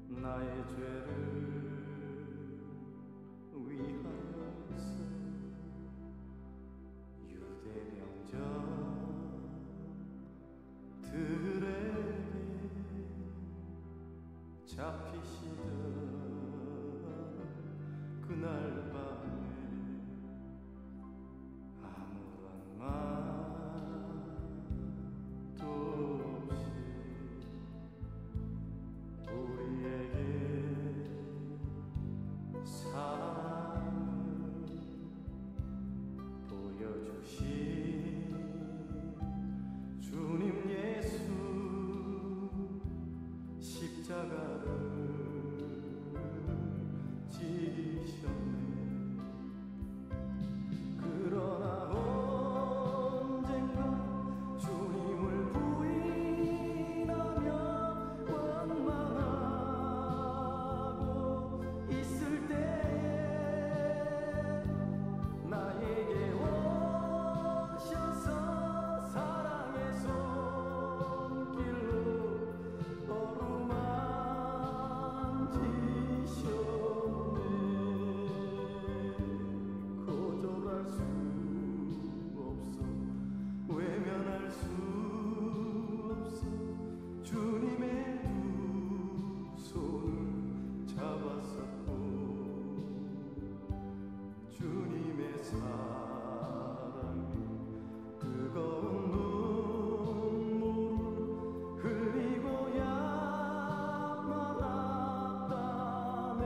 나의 죄를 위하여서 유대병자들에게 잡히시던 그날 밤에 아무런 말도 없이 우리에게 사랑을 보여주신 주님 예수 십자가를 지셨네. 그러나 언젠가 주님을 부인하며 원망하고 있을 때에 나에게 오셔서 사랑의 손길로 어루만지셨네. 거절할 수 없어, 외면할 수 없어. 주님의 두 손을 잡았었고 주님의 사랑이 뜨거운 눈물을 흘리고야 말았다네.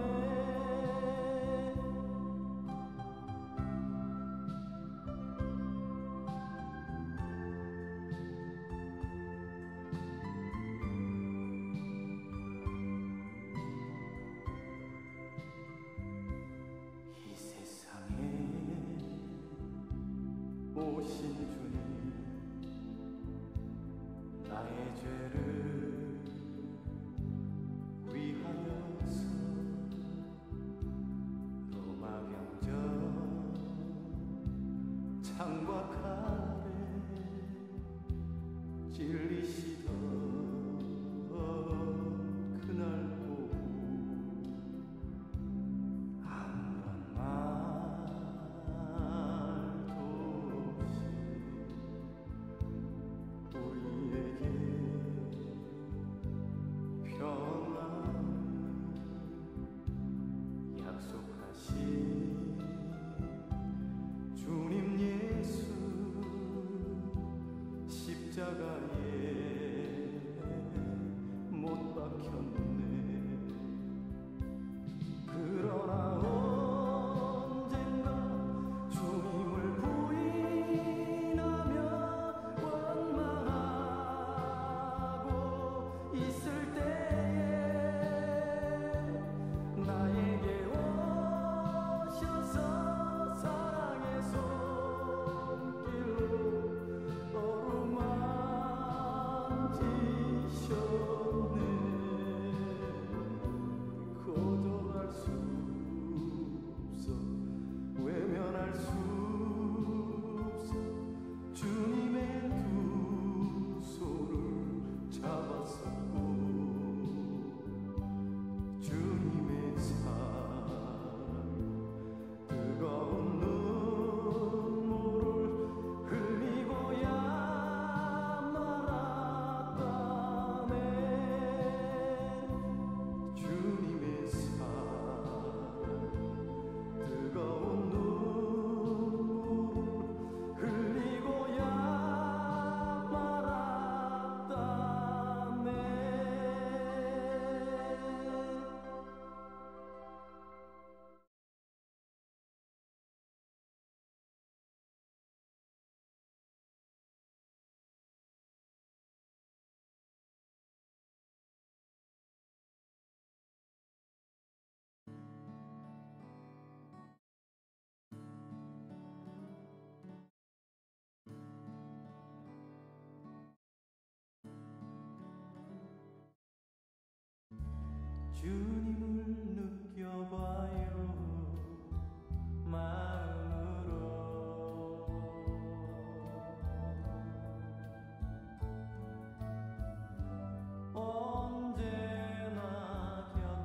이 세상에 오신 주님, 나의 죄를 위하여서 로마 병정 창과 칼에 찔리시던 그날 오후 아무런 말도 없이 우리에게 평안을 약속하신 주님 예수 십자가에 못 박혔네. 그러나 언젠가 주님을 부인하며 원망하고 있을 때에 나에게 오셔서 사랑의 손길로 어루만지셨네. 거절할 수 없어, 외면할 수 없어. 주님의 두 손을 잡았었고 주님의 사랑 뜨거운 눈물을 흘리고야 말았다네. 주님의 사랑 뜨거운 눈물을 흘리고야 말았다네. 주님을 느껴봐요 마음으로. 언제나 곁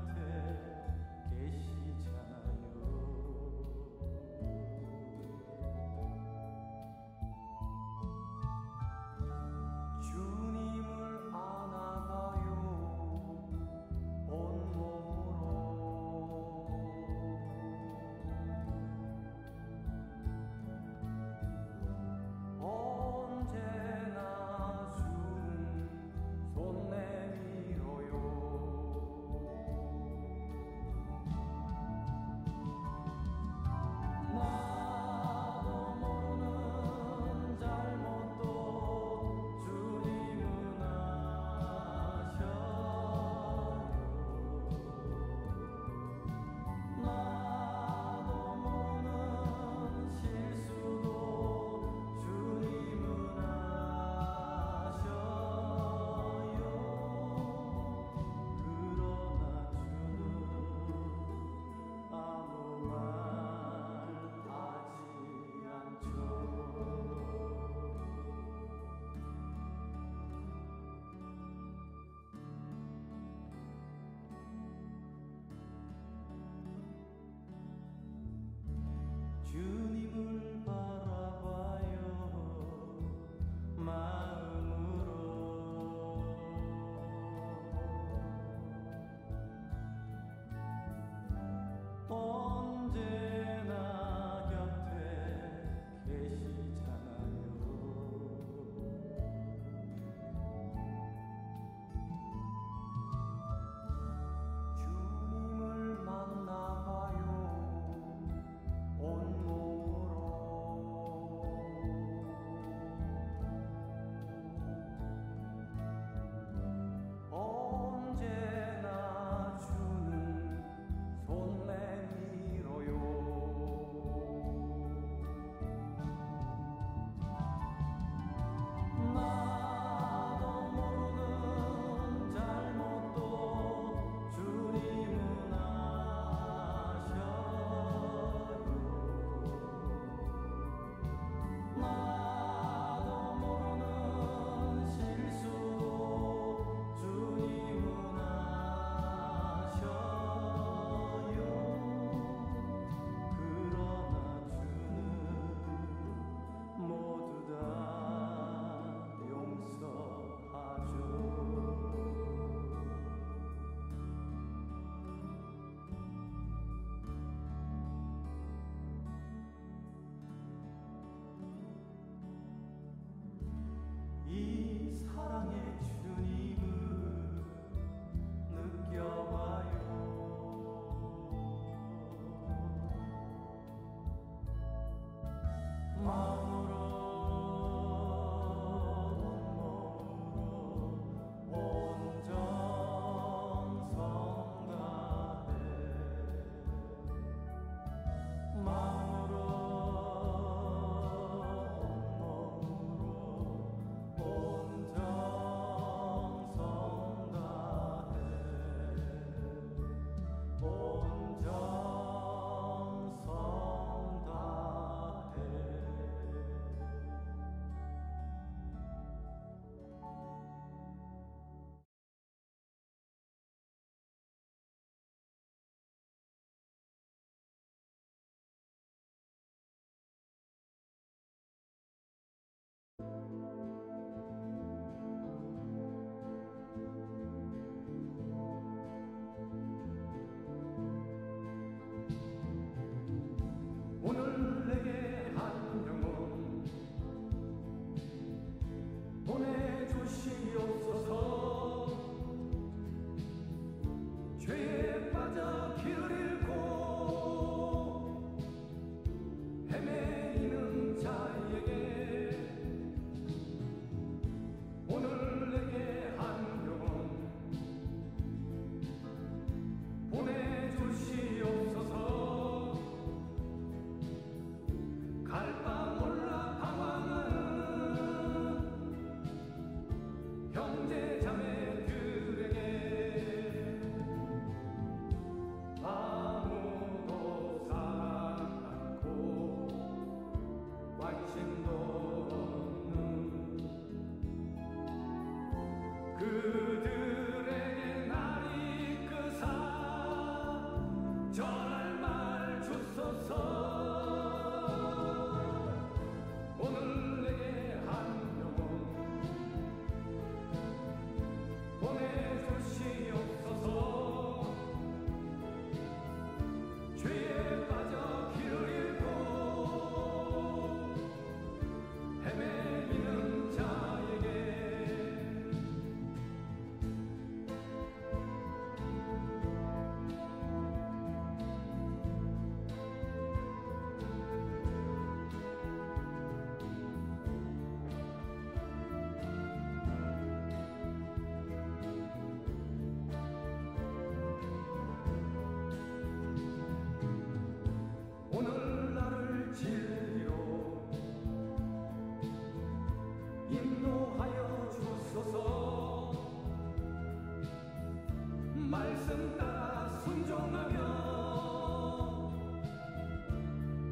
말씀 따라 순종하며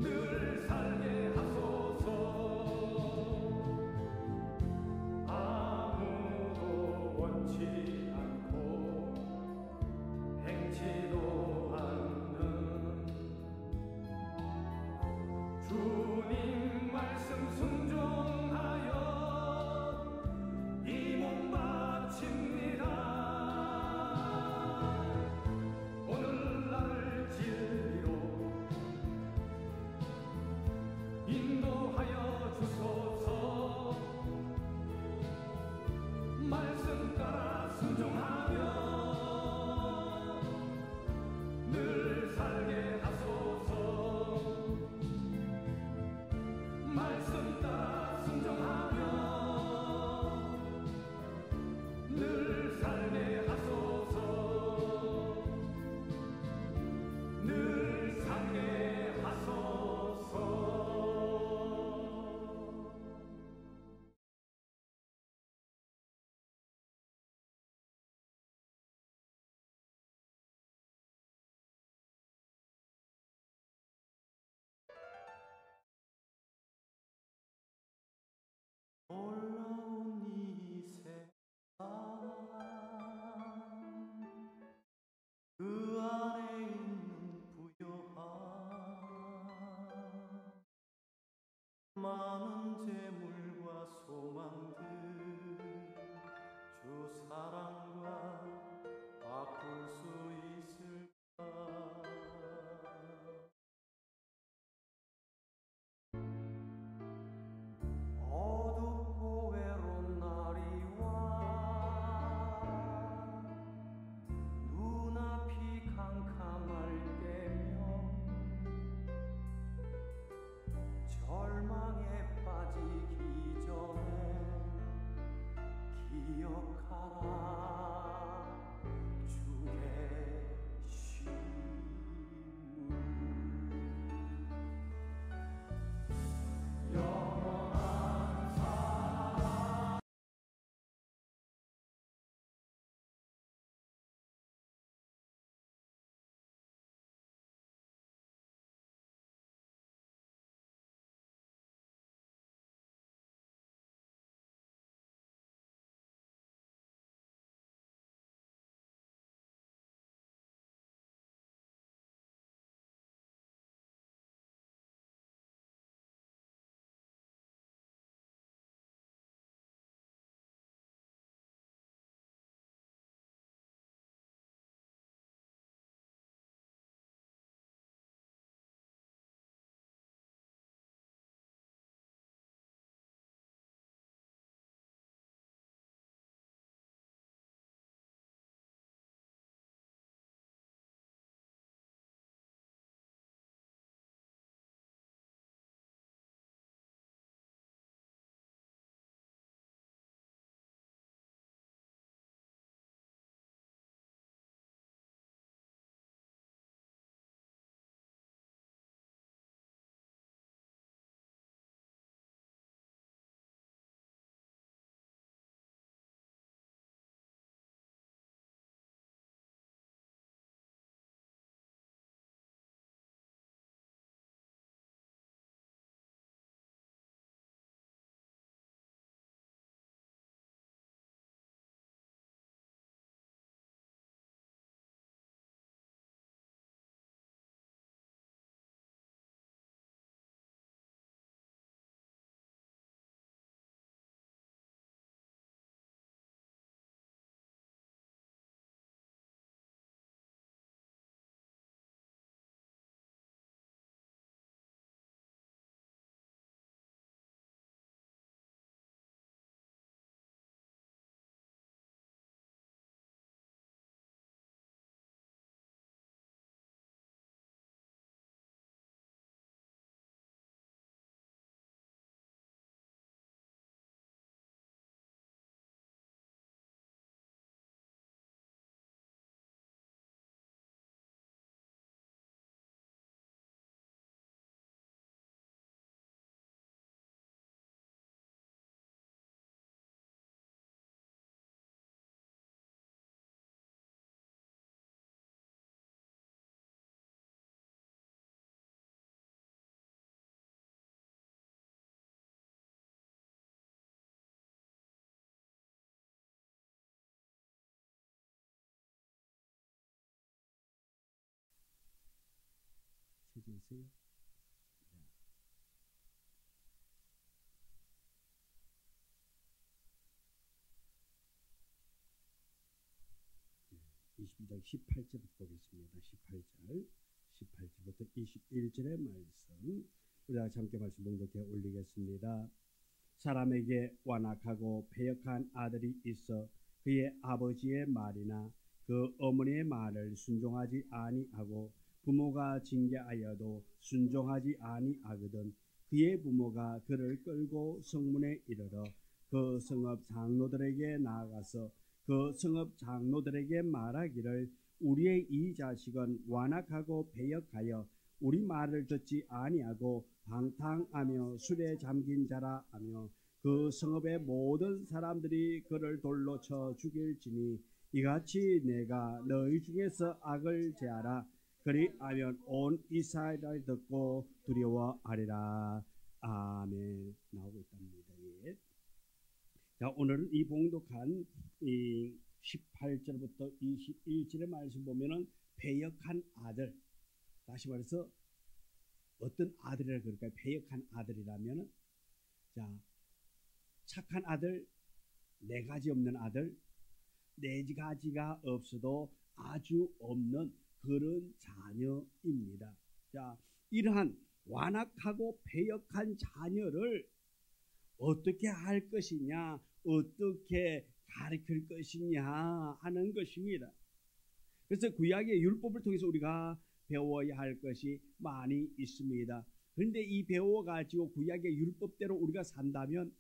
늘 살게 하소서. 아무도 원치 않고 행치도 않는 주님 말씀 순종하여 이 몸 바칩니다. 오늘 나를 아세요? 22장 18절부터 보겠습니다. 18절부터 21절의 말씀 우리가 함께 말씀 봉독해 올리겠습니다. 사람에게 완악하고 패역한 아들이 있어 그의 아버지의 말이나 그 어머니의 말을 순종하지 아니하고 부모가 징계하여도 순종하지 아니하거든 그의 부모가 그를 끌고 성문에 이르러 그 성읍 장로들에게 나아가서 그 성읍 장로들에게 말하기를 우리의 이 자식은 완악하고 패역하여 우리 말을 듣지 아니하고 방탕하며 술에 잠긴 자라 하며 그 성읍의 모든 사람들이 그를 돌로 쳐 죽일지니 이같이 내가 너희 중에서 악을 제하라 그리하면 온 이스라엘을 듣고 두려워하리라. 아멘. 나오고 있답니다. 예. 자, 오늘은 이 봉독한 이 18절부터 21절의 말씀 보면은 패역한 아들, 다시 말해서 어떤 아들이라 그럴까요? 패역한 아들이라면은 자, 착한 아들, 네 가지 없는 아들, 네 가지가 없어도 아주 없는 그런 자녀입니다. 자, 이러한 완악하고 패역한 자녀를 어떻게 할 것이냐, 어떻게 가르칠 것이냐 하는 것입니다. 그래서 구약의 율법을 통해서 우리가 배워야 할 것이 많이 있습니다. 그런데 이 배워가지고 구약의 율법대로 우리가 산다면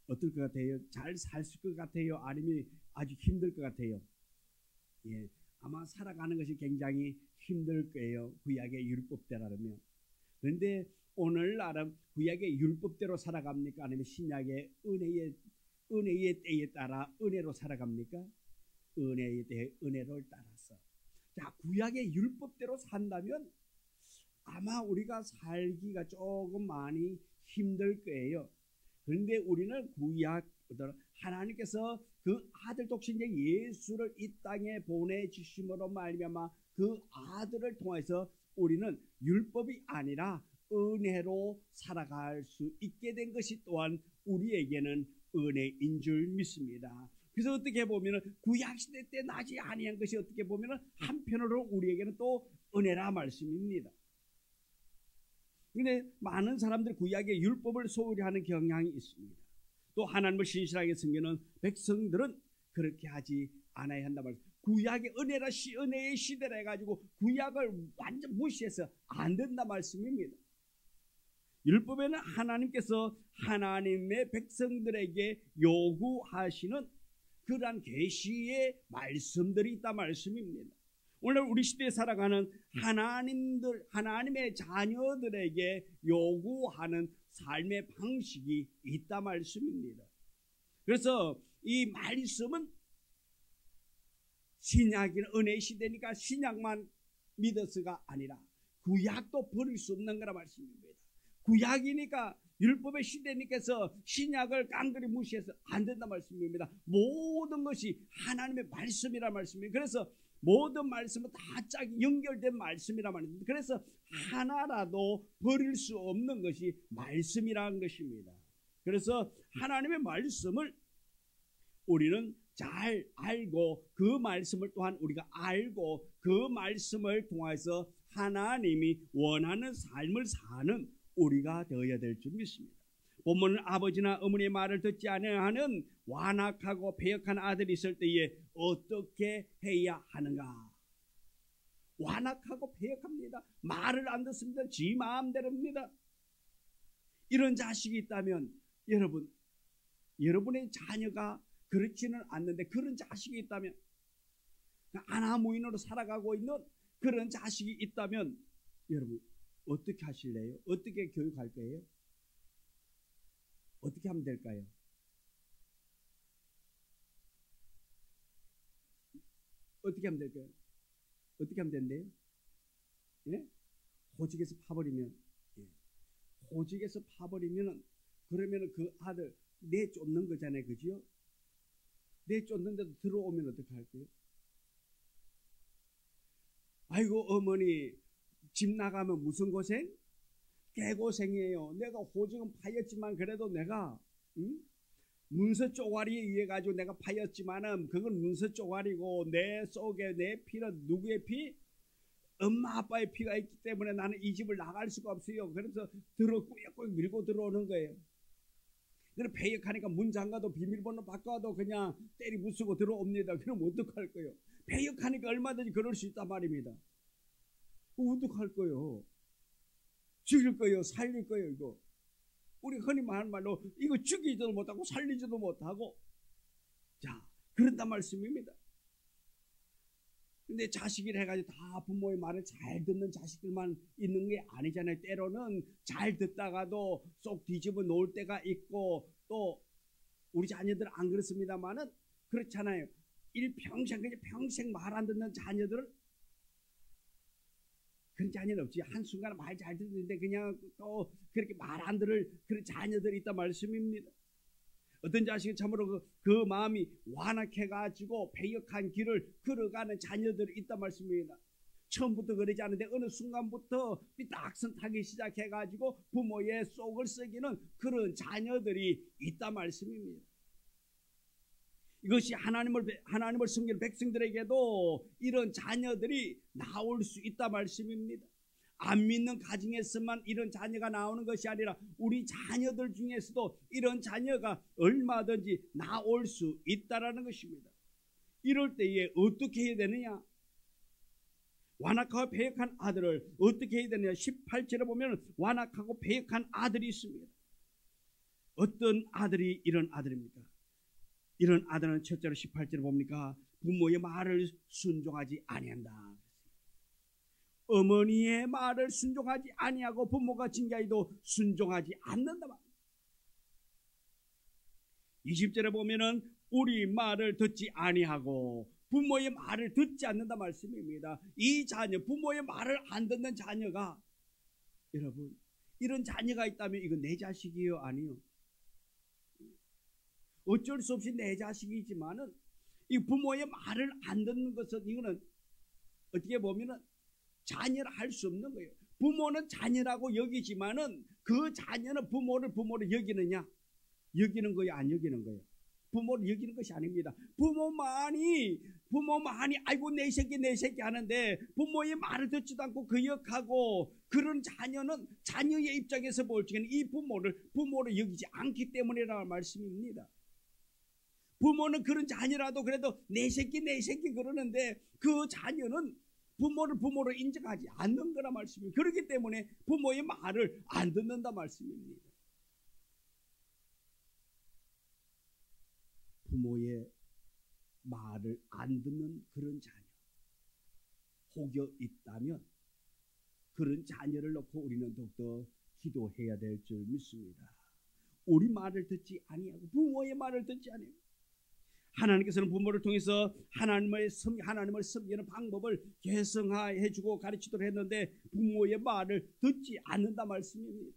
어떨 것 같아요? 잘 살 것 같아요? 아니면 아주 힘들 것 같아요? 예, 아마 살아가는 것이 굉장히 힘들 거예요. 구약의 율법대로라면. 그런데 오늘날은 구약의 율법대로 살아갑니까? 아니면 신약의 은혜의 때에 따라 은혜로 살아갑니까? 은혜의 때에 은혜를 따라서. 자, 구약의 율법대로 산다면 아마 우리가 살기가 조금 많이 힘들 거예요. 그런데 우리는 구약 하나님께서 그 아들 독생자 예수를 이 땅에 보내주심으로 말미암아 그 아들을 통해서 우리는 율법이 아니라 은혜로 살아갈 수 있게 된 것이 또한 우리에게는 은혜인 줄 믿습니다. 그래서 어떻게 보면 구약시대 때 나지 아니한 것이 어떻게 보면 한편으로 우리에게는 또 은혜라 말씀입니다. 그런데 많은 사람들이 구약의 율법을 소홀히 하는 경향이 있습니다. 또 하나님을 신실하게 섬기는 백성들은 그렇게 하지 않아야 한다 말씀. 구약의 은혜의 시대라 해가지고 구약을 완전 무시해서 안 된다 말씀입니다. 율법에는 하나님께서 하나님의 백성들에게 요구하시는 그러한 계시의 말씀들이 있다 말씀입니다. 오늘 우리 시대에 살아가는 하나님의 자녀들에게 요구하는 삶의 방식이 있다 말씀입니다. 그래서 이 말씀은 신약은 은혜 시대니까 신약만 믿어서가 아니라 구약도 버릴 수 없는 거라 말씀입니다. 구약이니까 율법의 시대니께서 신약을 깡그리 무시해서 안 된다 말씀입니다. 모든 것이 하나님의 말씀이라 말씀입니다. 그래서 모든 말씀은 다 짝이 연결된 말씀이라 말입니다. 그래서 하나라도 버릴 수 없는 것이 말씀이라는 것입니다. 그래서 하나님의 말씀을 우리는 잘 알고 그 말씀을 또한 우리가 알고 그 말씀을 통해서 하나님이 원하는 삶을 사는 우리가 되어야 될 줄 믿습니다. 본문은 아버지나 어머니의 말을 듣지 않으하는 완악하고 패역한 아들이 있을 때에 어떻게 해야 하는가? 완악하고 패역합니다. 말을 안 듣습니다. 지 마음대로입니다. 이런 자식이 있다면 여러분의 자녀가 그렇지는 않는데 그런 자식이 있다면 아나무인으로 살아가고 있는 그런 자식이 있다면 여러분 어떻게 하실래요? 어떻게 교육할 거예요? 어떻게 하면 될까요? 어떻게 하면 될까요? 어떻게 하면 된대요? 예? 호직에서 파버리면, 예. 호직에서 파버리면 그러면 그 아들 내쫓는 거잖아요, 그죠? 내쫓는데도 들어오면 어떻게 할까요? 아이고 어머니 집 나가면 무슨 고생? 개고생이에요. 내가 호적은 파였지만 그래도 내가 문서 쪼가리에 의해 가지고 내가 파였지만은 그건 문서 쪼가리고 내 속에 내 피는 누구의 피? 엄마 아빠의 피가 있기 때문에 나는 이 집을 나갈 수가 없어요. 그래서 꾸역꾸역 밀고 들어오는 거예요. 그럼 배역하니까 문 잠가도 비밀번호 바꿔도 그냥 때리 부수고 들어옵니다. 그럼 어떡할 거예요? 배역하니까 얼마든지 그럴 수 있단 말입니다. 어떡할 거예요? 죽일 거예요? 살릴 거예요? 이거 우리 흔히 말하는 말로 이거 죽이지도 못하고 살리지도 못하고, 자, 그런단 말씀입니다. 근데 자식이라 해가지고 다 부모의 말을 잘 듣는 자식들만 있는 게 아니잖아요. 때로는 잘 듣다가도 쏙 뒤집어 놓을 때가 있고, 또 우리 자녀들 안 그렇습니다만은 그렇잖아요. 일평생 그냥 평생 말 안 듣는 자녀들을, 그런 자녀는 없지. 한순간에 말 잘 듣는데 그냥 또 그렇게 말 안 들을 그런 자녀들이 있단 말씀입니다. 어떤 자식은 참으로 그 마음이 완악해가지고 배역한 길을 걸어가는 자녀들이 있단 말씀입니다. 처음부터 그러지 않은데 어느 순간부터 삐딱선 타기 시작해가지고 부모의 속을 썩이는 그런 자녀들이 있단 말씀입니다. 이것이 하나님을 섬기는 백성들에게도 이런 자녀들이 나올 수 있단 말씀입니다. 안 믿는 가정에서만 이런 자녀가 나오는 것이 아니라 우리 자녀들 중에서도 이런 자녀가 얼마든지 나올 수 있다라는 것입니다. 이럴 때에 어떻게 해야 되느냐? 완악하고 배역한 아들을 어떻게 해야 되느냐? 18절에 보면 완악하고 배역한 아들이 있습니다. 어떤 아들이 이런 아들입니까? 이런 아들은 첫째로 18절에 봅니까? 부모의 말을 순종하지 아니한다. 어머니의 말을 순종하지 아니하고 부모가 징계해도 순종하지 않는다. 20절에 보면은 우리 말을 듣지 아니하고 부모의 말을 듣지 않는다 말씀입니다. 이 자녀, 부모의 말을 안 듣는 자녀가, 여러분, 이런 자녀가 있다면 이건 내 자식이요? 아니요? 어쩔 수 없이 내 자식이지만은 이 부모의 말을 안 듣는 것은 이거는 어떻게 보면은 자녀를 할 수 없는 거예요. 부모는 자녀라고 여기지만은 그 자녀는 부모를 여기느냐? 여기는 거예요? 안 여기는 거예요? 부모를 여기는 것이 아닙니다. 부모만이 아이고 내 새끼 하는데 부모의 말을 듣지도 않고 거역하고 그런 자녀는 자녀의 입장에서 볼 적에는 이 부모를 여기지 않기 때문이라는 말씀입니다. 부모는 그런 자녀라도 그래도 내 새끼 그러는데 그 자녀는 부모를 인정하지 않는 거라 말씀입니다. 그렇기 때문에 부모의 말을 안 듣는다 말씀입니다. 부모의 말을 안 듣는 그런 자녀 혹여 있다면 그런 자녀를 놓고 우리는 더욱더 기도해야 될 줄 믿습니다. 우리 말을 듣지 아니하고 부모의 말을 듣지 아니하고, 하나님께서는 부모를 통해서 하나님을 섬기는 방법을 개성화해 주고 가르치도록 했는데 부모의 말을 듣지 않는다 말씀입니다.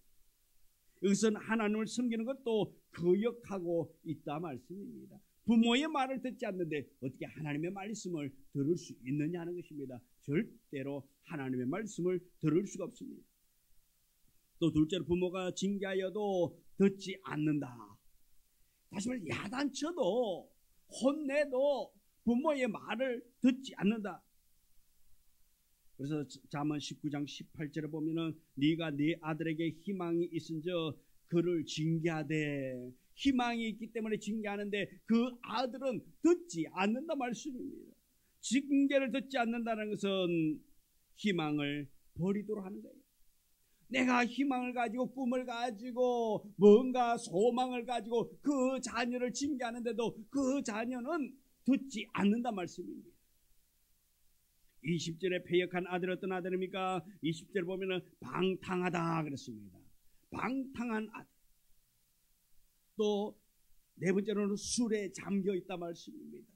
여기서는 하나님을 섬기는 것도 거역하고 있다 말씀입니다. 부모의 말을 듣지 않는데 어떻게 하나님의 말씀을 들을 수 있느냐는 것입니다. 절대로 하나님의 말씀을 들을 수가 없습니다. 또 둘째로 부모가 징계하여도 듣지 않는다. 다시 말해 야단쳐도 혼내도 부모의 말을 듣지 않는다. 그래서 잠언 19장 18절에 보면은 네가 네 아들에게 희망이 있은즉 그를 징계하되, 희망이 있기 때문에 징계하는데 그 아들은 듣지 않는다 말씀입니다. 징계를 듣지 않는다는 것은 희망을 버리도록 하는 거예요. 내가 희망을 가지고 꿈을 가지고 뭔가 소망을 가지고 그 자녀를 징계하는데도 그 자녀는 듣지 않는다 말씀입니다. 20절에 패역한 아들 어떤 아들입니까? 20절 보면은 방탕하다 그랬습니다. 방탕한 아들. 또 네 번째로는 술에 잠겨 있다 말씀입니다.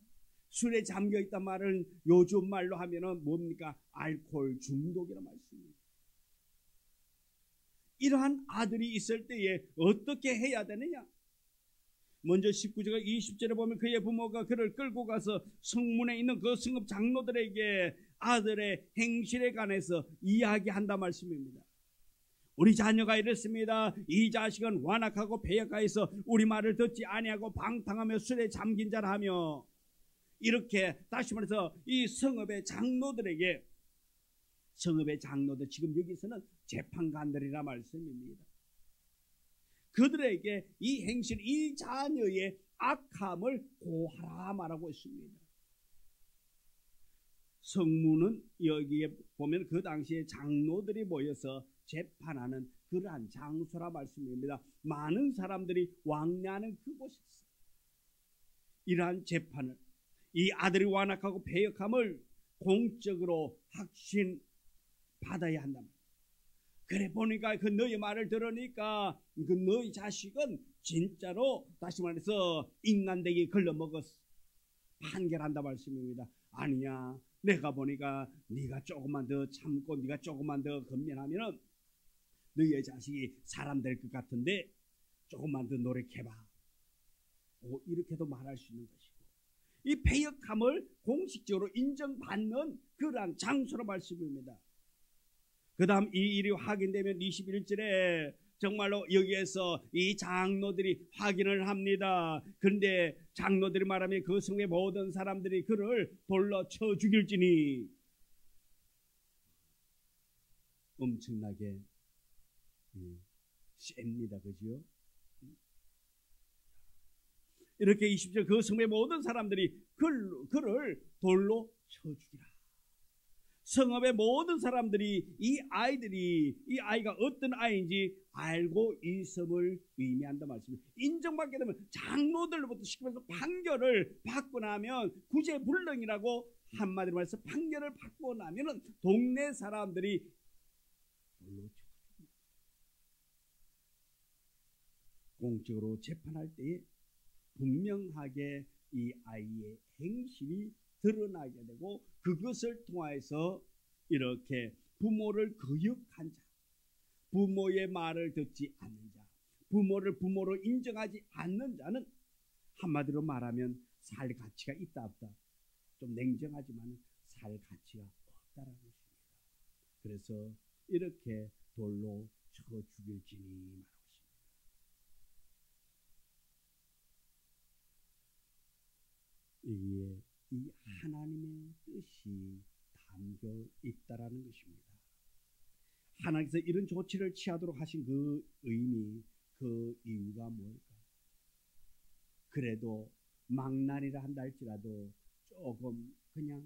술에 잠겨 있다 말은 요즘 말로 하면은 뭡니까? 알코올 중독이라 말씀입니다. 이러한 아들이 있을 때에 어떻게 해야 되느냐? 먼저 19절과 20절에 보면 그의 부모가 그를 끌고 가서 성문에 있는 그 성읍 장로들에게 아들의 행실에 관해서 이야기한다 말씀입니다. 우리 자녀가 이랬습니다. 이 자식은 완악하고 패역하여서 우리 말을 듣지 아니하고 방탕하며 술에 잠긴 자라 하며, 이렇게 다시 말해서 이 성읍의 장로들에게, 성읍의 장로들, 지금 여기서는 재판관들이라 말씀입니다. 그들에게 이 행실, 이 자녀의 악함을 고하라 말하고 있습니다. 성문은 여기에 보면 그 당시에 장로들이 모여서 재판하는 그러한 장소라 말씀입니다. 많은 사람들이 왕래하는 그곳에서 이러한 재판을, 이 아들이 완악하고 패역함을 공적으로 확신받아야 한다. 그래 보니까 그 너희 말을 들으니까 그 너희 자식은 진짜로 다시 말해서 인간되게 걸러먹었어. 판결한다 말씀입니다. 아니야, 내가 보니까 네가 조금만 더 참고 네가 조금만 더 건면하면은 너희의 자식이 사람 될 것 같은데 조금만 더 노력해봐. 이렇게도 말할 수 있는 것이고, 이 패역함을 공식적으로 인정받는 그러한 장소로 말씀입니다. 그 다음 이 일이 확인되면 21절에 정말로 여기에서 이 장로들이 확인을 합니다. 그런데 장로들이 말하면 그 성의 모든 사람들이 그를 돌로 쳐 죽일지니, 엄청나게 셉니다. 그죠? 이렇게 20절 그 성의 모든 사람들이 그를 돌로 쳐 죽이라. 성읍의 모든 사람들이 이 아이가 어떤 아이인지 알고 있음을 의미한다 말씀입니다. 인정받게 되면 장로들로부터 시키면서 판결을 받고 나면 구제불능이라고 한마디로 말해서 판결을 받고 나면은 동네 사람들이 공적으로 재판할 때에 분명하게 이 아이의 행실이 드러나게 되고, 그것을 통하여서 이렇게 부모를 거역한 자, 부모의 말을 듣지 않는 자, 부모를 부모로 인정하지 않는 자는 한마디로 말하면 살 가치가 있다 없다, 좀 냉정하지만 살 가치가 없다라는 것입니다. 그래서 이렇게 돌로 쳐 죽일지니 말하고 있습니다. 이게 이 하나님의 뜻이 담겨 있다라는 것입니다. 하나님께서 이런 조치를 취하도록 하신 그 의미, 그 이유가 뭘까? 그래도 망난이라 한다 할지라도 조금 그냥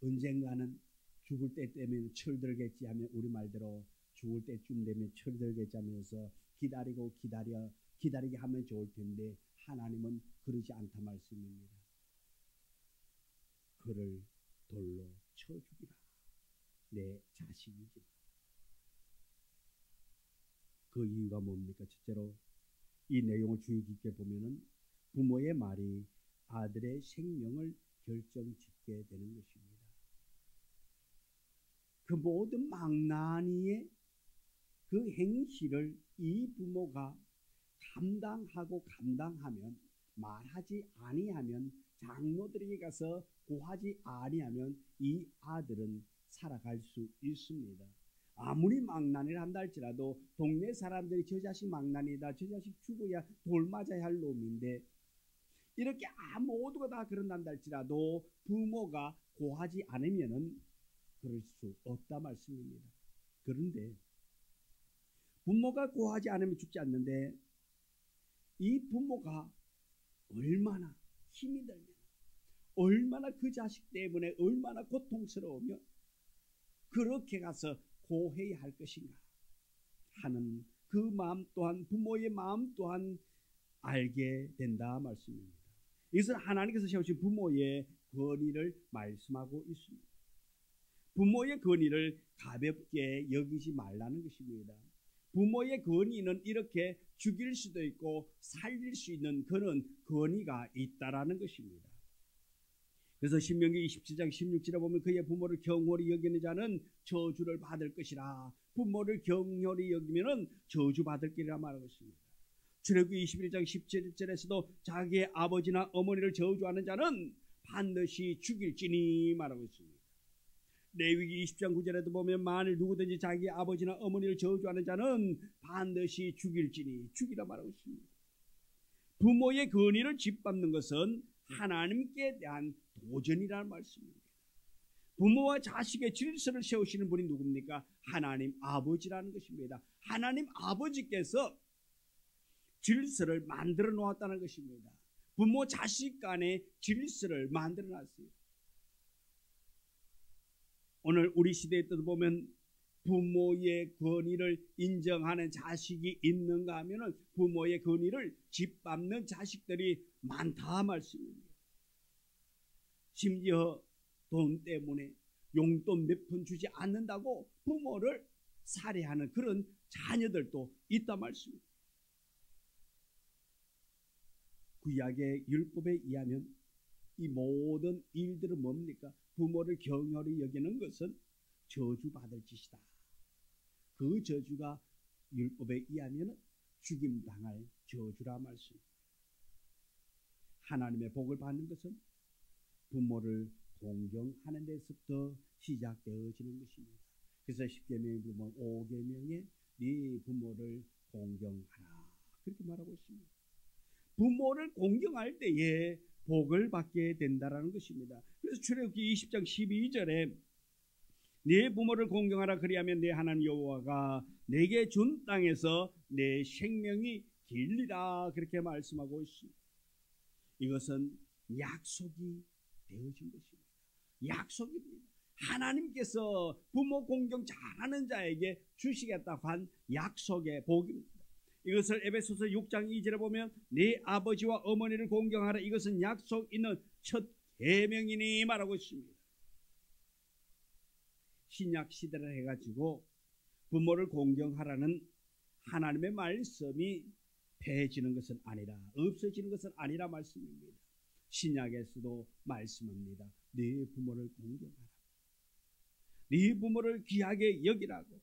언젠가는 죽을 때 되면 철들겠지 하면, 우리 말대로 죽을 때쯤 되면 철들겠지 하면서 기다리게 하면 좋을 텐데, 하나님은 그러지 않다 말씀입니다. 그를 돌로 쳐 죽이라. 내 자식이지. 그 이유가 뭡니까? 첫째로 이 내용을 주의 깊게 보면은 부모의 말이 아들의 생명을 결정짓게 되는 것입니다. 그 모든 망나니의 그 행실을 이 부모가 감당하면, 말하지 아니하면, 장로들에게 가서 고하지 아니하면 이 아들은 살아갈 수 있습니다. 아무리 망난이라 한다 할지라도 동네 사람들이 저 자식 망난이다, 저 자식 죽어야 돌 맞아야 할 놈인데, 이렇게 모두가 다 그런다 할지라도 부모가 고하지 않으면은 그럴 수 없다 말씀입니다. 그런데 부모가 고하지 않으면 죽지 않는데, 이 부모가 얼마나 힘이 들면, 얼마나 그 자식 때문에 얼마나 고통스러우면 그렇게 가서 고해야 할 것인가 하는 그 마음 또한, 부모의 마음 또한 알게 된다 말씀입니다. 이것은 하나님께서 세우신 부모의 권위를 말씀하고 있습니다. 부모의 권위를 가볍게 여기지 말라는 것입니다. 부모의 권위는 이렇게 죽일 수도 있고 살릴 수 있는 그런 권위가 있다라는 것입니다. 그래서 신명기 27장 16절에 보면 그의 부모를 경홀히 여기는 자는 저주를 받을 것이라. 부모를 경홀히 여기면은 저주 받을 길이라 말하고 있습니다. 출애굽기 21장 17절에서도 자기의 아버지나 어머니를 저주하는 자는 반드시 죽일지니 말하고 있습니다. 레위기 20장 9절에도 보면 만일 누구든지 자기 아버지나 어머니를 저주하는 자는 반드시 죽일지니 죽이라 말하고 있습니다. 부모의 권위를 짓밟는 것은 하나님께 대한 도전이라는 말씀입니다. 부모와 자식의 질서를 세우시는 분이 누굽니까? 하나님 아버지라는 것입니다. 하나님 아버지께서 질서를 만들어 놓았다는 것입니다. 부모 자식 간의 질서를 만들어 놨어요. 오늘 우리 시대에 또 보면 부모의 권위를 인정하는 자식이 있는가 하면 부모의 권위를 짓밟는 자식들이 많다 말씀입니다. 심지어 돈 때문에 용돈 몇 푼 주지 않는다고 부모를 살해하는 그런 자녀들도 있다 말씀입니다. 구약의 율법에 의하면 이 모든 일들은 뭡니까? 부모를 경홀히 여기는 것은 저주받을 짓이다. 그 저주가 율법에 의하면 죽임당할 저주라 말씀입니다. 하나님의 복을 받는 것은 부모를 공경하는 데서부터 시작되어지는 것입니다. 그래서 10계명에 보면 5계명에 네 부모를 공경하라 그렇게 말하고 있습니다. 부모를 공경할 때에 복을 받게 된다라는 것입니다. 그래서 출애굽기 20장 12절에 네 부모를 공경하라 그리하면 내 하나님 여호와가 내게 준 땅에서 내 생명이 길리라 그렇게 말씀하고 있습니다. 이것은 약속이 되어진 것입니다. 약속입니다. 하나님께서 부모 공경 잘하는 자에게 주시겠다고 한 약속의 복입니다. 이것을 에베소서 6장 2절에 보면 네 아버지와 어머니를 공경하라 이것은 약속 있는 첫 계명이니 말하고 있습니다. 신약 시대를 해가지고 부모를 공경하라는 하나님의 말씀이 폐해지는 것은 아니라 없어지는 것은 아니라 말씀입니다. 신약에서도 말씀합니다. 네 부모를 공경하라. 네 부모를 귀하게 여기라고.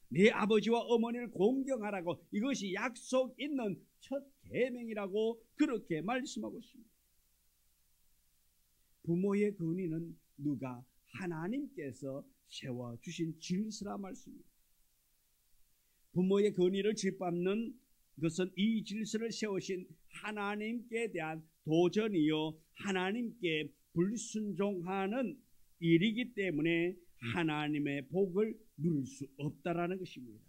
네 아버지와 어머니를 공경하라고. 이것이 약속 있는 첫 계명이라고 그렇게 말씀하고 있습니다. 부모의 권위는 누가? 하나님께서 세워주신 질서라 말씀입니다. 부모의 권위를 짓밟는 것은 이 질서를 세우신 하나님께 대한 도전이요 하나님께 불순종하는 일이기 때문에 하나님의 복을 누릴 수 없다라는 것입니다.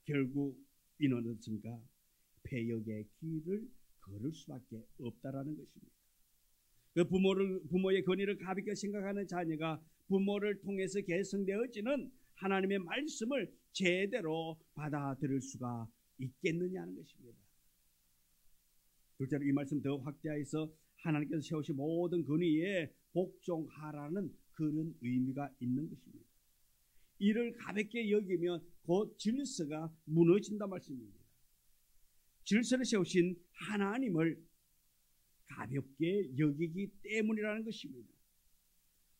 결국 이는 어떻습니까? 폐역의 길을 걸을 수밖에 없다라는 것입니다. 그 부모의 권위를 가볍게 생각하는 자녀가 부모를 통해서 개성되어지는 하나님의 말씀을 제대로 받아들일 수가 있겠느냐는 것입니다. 둘째로 이 말씀 더 확대해서 하나님께서 세우신 모든 권위에 복종하라는 그런 의미가 있는 것입니다. 이를 가볍게 여기면 곧 질서가 무너진다 말씀입니다. 질서를 세우신 하나님을 가볍게 여기기 때문이라는 것입니다.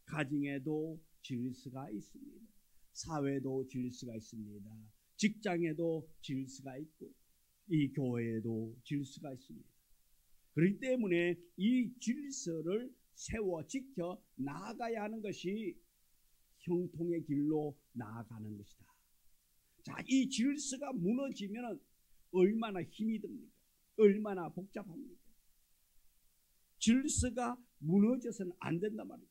가정에도 질서가 있습니다. 사회도 질서가 있습니다. 직장에도 질서가 있고 이 교회에도 질서가 있습니다. 그렇기 때문에 이 질서를 세워 지켜 나아가야 하는 것이 형통의 길로 나아가는 것이다. 자, 이 질서가 무너지면 얼마나 힘이 듭니까? 얼마나 복잡합니까? 질서가 무너져서는 안 된단 말이에요.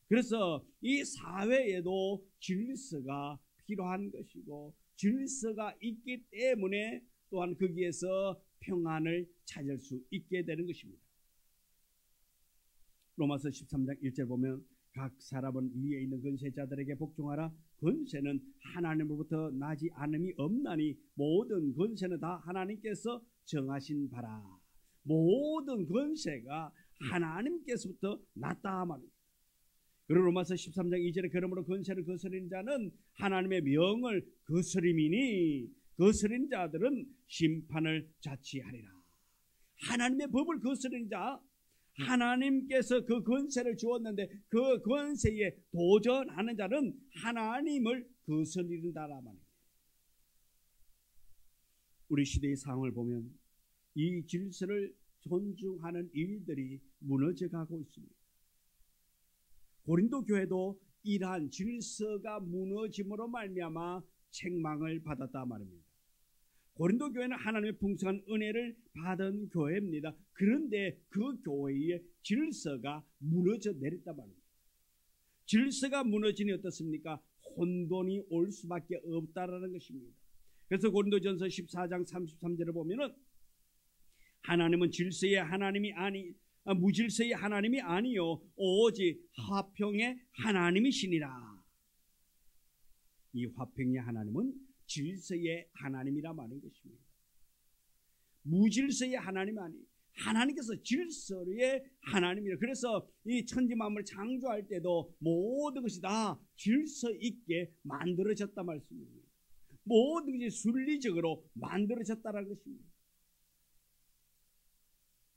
그래서 이 사회에도 질서가 필요한 것이고 질서가 있기 때문에 또한 거기에서 평안을 찾을 수 있게 되는 것입니다. 로마서 13장 1절 보면 각 사람은 위에 있는 권세자들에게 복종하라. 권세는 하나님으로부터 나지 않음이 없나니 모든 권세는 다 하나님께서 정하신 바라. 모든 권세가 하나님께서부터 났다 말입니다. 그리고 로마서 13장 2절에 그러므로 권세를 거스리는 자는 하나님의 명을 거스림이니 거스린 자들은 심판을 자취하리라. 하나님의 법을 거스리는 자, 하나님께서 그 권세를 주었는데 그 권세에 도전하는 자는 하나님을 거스린다라 말입니다. 우리 시대의 상황을 보면 이 질서를 존중하는 일들이 무너져 가고 있습니다. 고린도 교회도 이러한 질서가 무너짐으로 말미암아 책망을 받았다 말입니다. 고린도 교회는 하나님의 풍성한 은혜를 받은 교회입니다. 그런데 그 교회의 질서가 무너져 내렸단 말입니다. 질서가 무너지니 어떻습니까? 혼돈이 올 수밖에 없다라는 것입니다. 그래서 고린도전서 14장 33절을 보면은 하나님은 질서의 하나님이 무질서의 하나님이 아니요 오직 화평의 하나님이시니라. 이 화평의 하나님은 질서의 하나님이라 말인 것입니다. 무질서의 하나님이 아니, 하나님께서 질서의 하나님이라. 그래서 이 천지 만물 창조할 때도 모든 것이 다 질서 있게 만들어졌다 말씀입니다. 모든 것이 순리적으로 만들어졌다라는 것입니다.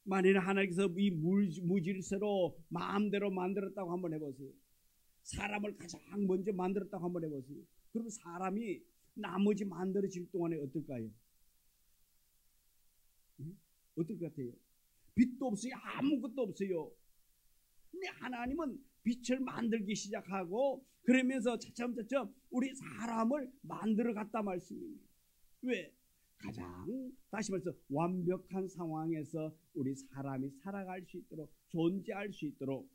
만일 하나님께서 이 무질서로 마음대로 만들었다고 한번 해보세요. 사람을 가장 먼저 만들었다고 한번 해보세요. 그럼 사람이 나머지 만들어질 동안에 어떨까요? 어떨 것 같아요? 빛도 없어요. 아무것도 없어요. 근데 하나님은 빛을 만들기 시작하고 그러면서 차츰차츰 우리 사람을 만들어 갔다 말씀입니다. 왜? 가장 다시 말해서 완벽한 상황에서 우리 사람이 살아갈 수 있도록 존재할 수 있도록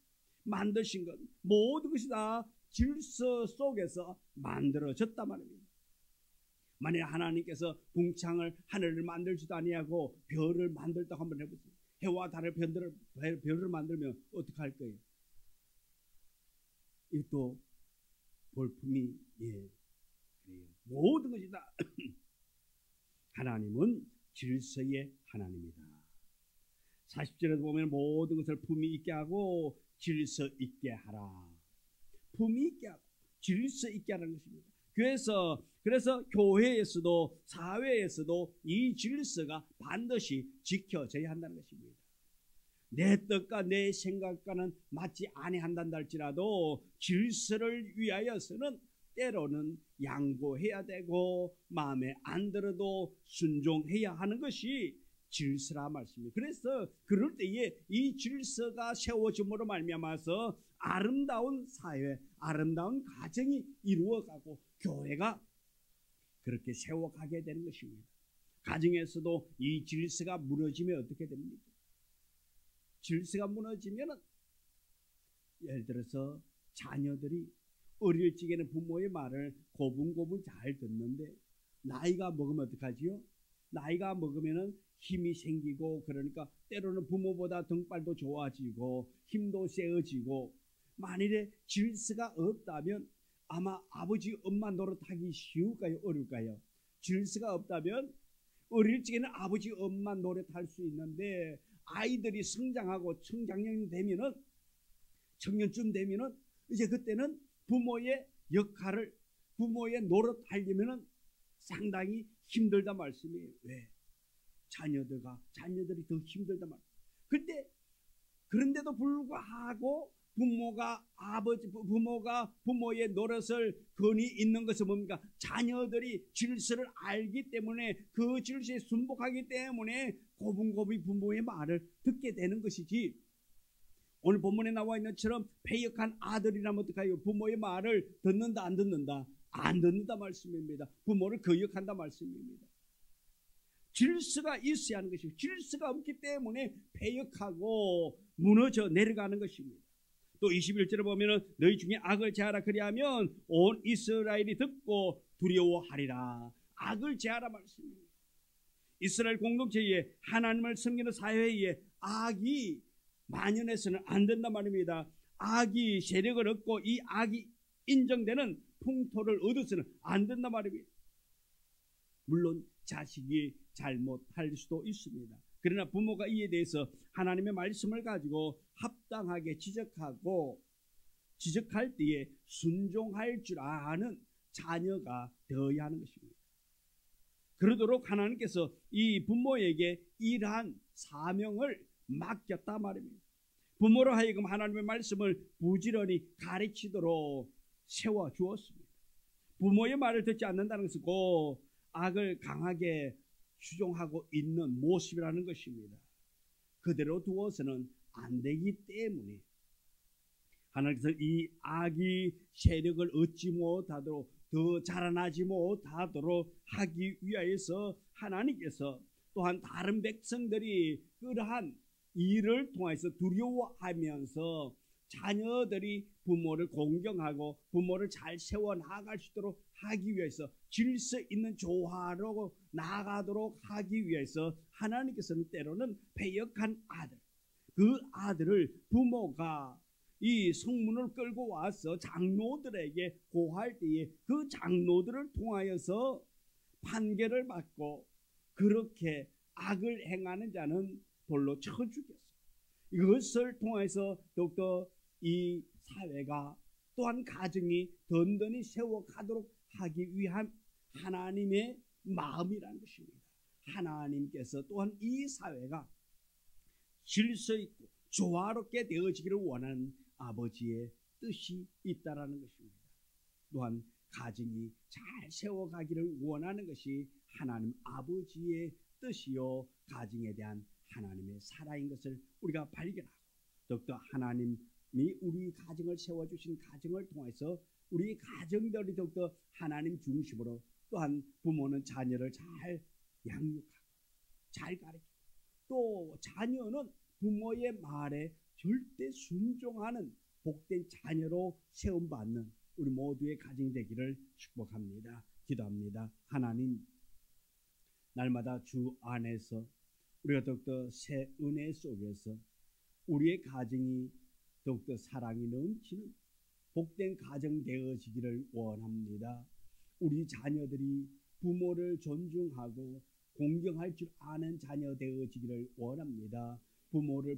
만드신 것, 모든 것이 다 질서 속에서 만들어졌단 말입니다. 만일 하나님께서 궁창을 하늘을 만들지도 아니하고 별을 만들다고 한번 해보세요. 해와 달의 별을 만들면 어떻게 할 거예요? 이것도 볼품이 그래요. 모든 것이 다 하나님은 질서의 하나님이다. 40절에도 보면 모든 것을 품위 있게 하고 질서 있게 하라. 품위 있게 하고 질서 있게 하라는 것입니다. 그래서 교회에서도 사회에서도 이 질서가 반드시 지켜져야 한다는 것입니다. 내 뜻과 내 생각과는 맞지 아니한다 할지라도 질서를 위하여서는 때로는 양보해야 되고 마음에 안 들어도 순종해야 하는 것이 질서라 말씀입니다. 그래서 그럴 때에 이 질서가 세워짐으로 말미암아서 아름다운 사회, 아름다운 가정이 이루어가고 교회가 그렇게 세워가게 되는 것입니다. 가정에서도 이 질서가 무너지면 어떻게 됩니까? 질서가 무너지면 예를 들어서 자녀들이 어릴 적에는 부모의 말을 고분고분 잘 듣는데 나이가 먹으면 어떡하지요? 나이가 먹으면 힘이 생기고 그러니까 때로는 부모보다 등발도 좋아지고 힘도 세어지고 만일에 질서가 없다면 아마 아버지 엄마 노릇하기 쉬울까요? 어려울까요? 질서가 없다면 어릴 적에는 아버지 엄마 노릇할 수 있는데 아이들이 성장하고 청장년이 되면은 청년쯤 되면은 이제 그때는 부모의 역할을 부모의 노릇하려면은 상당히 힘들다 말씀이에요. 왜? 자녀들이 더 힘들다 말. 그런데도 불구하고 부모가 부모의 노릇을 건이 있는 것은 뭡니까? 자녀들이 질서를 알기 때문에 그 질서에 순복하기 때문에 고분고분 부모의 말을 듣게 되는 것이지. 오늘 본문에 나와 있는 것처럼 패역한 아들이라면 어떡해요? 부모의 말을 듣는다 안 듣는다? 안 듣는다 말씀입니다. 부모를 거역한다 말씀입니다. 질서가 있어야 하는 것이고 질서가 없기 때문에 패역하고 무너져 내려가는 것입니다. 또 21절에 보면 너희 중에 악을 제하라 그리하면 온 이스라엘이 듣고 두려워하리라. 악을 제하라 말씀입니다. 이스라엘 공동체에 하나님을 섬기는 사회에 악이 만연해서는 안 된단 말입니다. 악이 세력을 얻고 이 악이 인정되는 풍토를 얻어서는 안 된단 말입니다. 물론 자식이 잘못할 수도 있습니다. 그러나 부모가 이에 대해서 하나님의 말씀을 가지고 합당하게 지적할 때에 순종할 줄 아는 자녀가 되어야 하는 것입니다. 그러도록 하나님께서 이 부모에게 이러한 사명을 맡겼다 말입니다. 부모로 하여금 하나님의 말씀을 부지런히 가르치도록 세워주었습니다. 부모의 말을 듣지 않는다는 것은 곧 악을 강하게 추종하고 있는 모습이라는 것입니다. 그대로 두어서는 안 되기 때문에 하나님께서 이 악이 세력을 얻지 못하도록 더 자라나지 못하도록 하기 위하여서 하나님께서 또한 다른 백성들이 그러한 일을 통해서 두려워하면서 자녀들이 부모를 공경하고 부모를 잘 세워나갈 수 있도록 하기 위해서 질서 있는 조화로 나아가도록 하기 위해서 하나님께서는 때로는 패역한 아들, 그 아들을 부모가 이 성문을 끌고 와서 장로들에게 고할 때에 그 장로들을 통하여서 판결을 받고 그렇게 악을 행하는 자는 돌로 쳐 죽였어요. 이것을 통해서 더욱더 이 사회가 또한 가정이 든든히 세워가도록 하기 위한 하나님의 마음이라는 것입니다. 하나님께서 또한 이 사회가 질서 있고 조화롭게 되어지기를 원하는 아버지의 뜻이 있다라는 것입니다. 또한 가정이 잘 세워가기를 원하는 것이 하나님 아버지의 뜻이요 가정에 대한 하나님의 사랑인 것을 우리가 발견하고 더욱더 하나님이 우리 가정을 세워주신 가정을 통해서 우리 가정들이 더욱더 하나님 중심으로 또한 부모는 자녀를 잘 양육하고 잘 가르치고 또 자녀는 부모의 말에 절대 순종하는 복된 자녀로 세움받는 우리 모두의 가정이 되기를 축복합니다. 기도합니다. 하나님, 날마다 주 안에서 우리가 더욱더 새 은혜 속에서 우리의 가정이 더욱더 사랑이 넘치는 복된 가정 되어지기를 원합니다. 우리 자녀들이 부모를 존중하고 공경할 줄 아는 자녀 되어지기를 원합니다.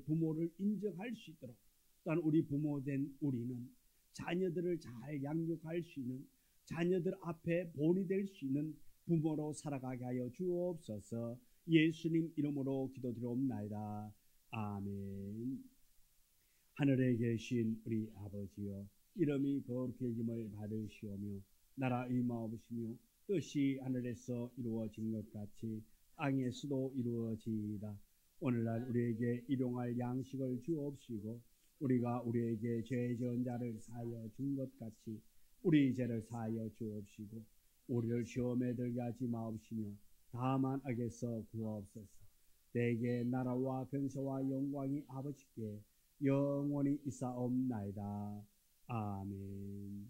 부모를 인정할 수 있도록 또한 우리 부모된 우리는 자녀들을 잘 양육할 수 있는 자녀들 앞에 본이 될 수 있는 부모로 살아가게 하여 주옵소서. 예수님 이름으로 기도드리옵나이다. 아멘. 하늘에 계신 우리 아버지여, 이름이 거룩히 여김을 받으시오며 나라 임하옵시며 뜻이 하늘에서 이루어진 것 같이 땅에서도 이루어지이다. 오늘날 우리에게 일용할 양식을 주옵시고 우리가 우리에게 죄 지은 자를 사하여 준 것 같이 우리 죄를 사하여 주옵시고 우리를 시험에 들게 하지 마옵시며 다만 악에서 구하옵소서. 내게 나라와 권세와 영광이 아버지께 영원히 있사옵나이다. 아멘.